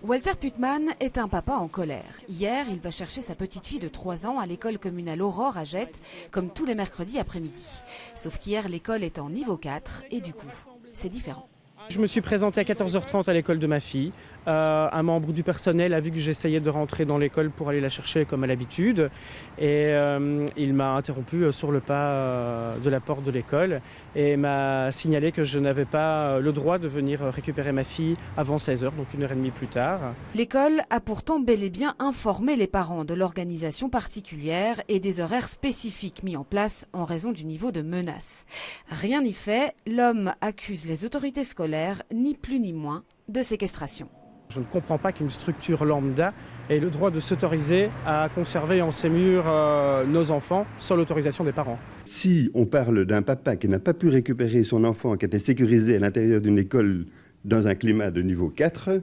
Walter Putman est un papa en colère. Hier, il va chercher sa petite fille de 3 ans à l'école communale Aurore à Jette, comme tous les mercredis après-midi. Sauf qu'hier, l'école est en niveau 4 et du coup, c'est différent. Je me suis présenté à 14h30 à l'école de ma fille. Un membre du personnel a vu que j'essayais de rentrer dans l'école pour aller la chercher comme à l'habitude. Et il m'a interrompu sur le pas de la porte de l'école et m'a signalé que je n'avais pas le droit de venir récupérer ma fille avant 16h, donc 1h30 plus tard. L'école a pourtant bel et bien informé les parents de l'organisation particulière et des horaires spécifiques mis en place en raison du niveau de menace. Rien n'y fait, l'homme accuse les autorités scolaires, ni plus ni moins, de séquestration. Je ne comprends pas qu'une structure lambda ait le droit de s'autoriser à conserver en ses murs nos enfants sans l'autorisation des parents. Si on parle d'un papa qui n'a pas pu récupérer son enfant, qui était sécurisé à l'intérieur d'une école dans un climat de niveau 4,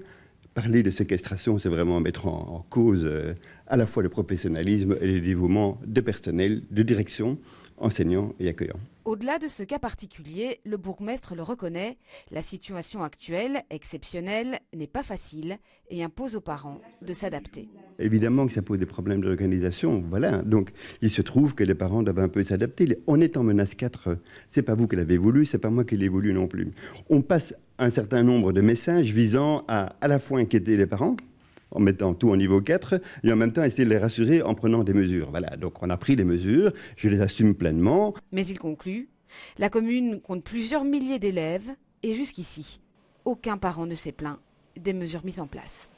parler de séquestration, c'est vraiment mettre en cause à la fois le professionnalisme et le dévouement de personnel, de direction, enseignants et accueillants. Au-delà de ce cas particulier, le bourgmestre le reconnaît, la situation actuelle, exceptionnelle, n'est pas facile et impose aux parents de s'adapter. Évidemment que ça pose des problèmes d'organisation, voilà. Donc il se trouve que les parents doivent un peu s'adapter. On est en menace 4, c'est pas vous qui l'avez voulu, c'est pas moi qui l'ai voulu non plus. On passe un certain nombre de messages visant à la fois inquiéter les parents, en mettant tout au niveau 4, et en même temps essayer de les rassurer en prenant des mesures. Voilà, donc on a pris des mesures, je les assume pleinement. Mais il conclut, la commune compte plusieurs milliers d'élèves et jusqu'ici, aucun parent ne s'est plaint des mesures mises en place.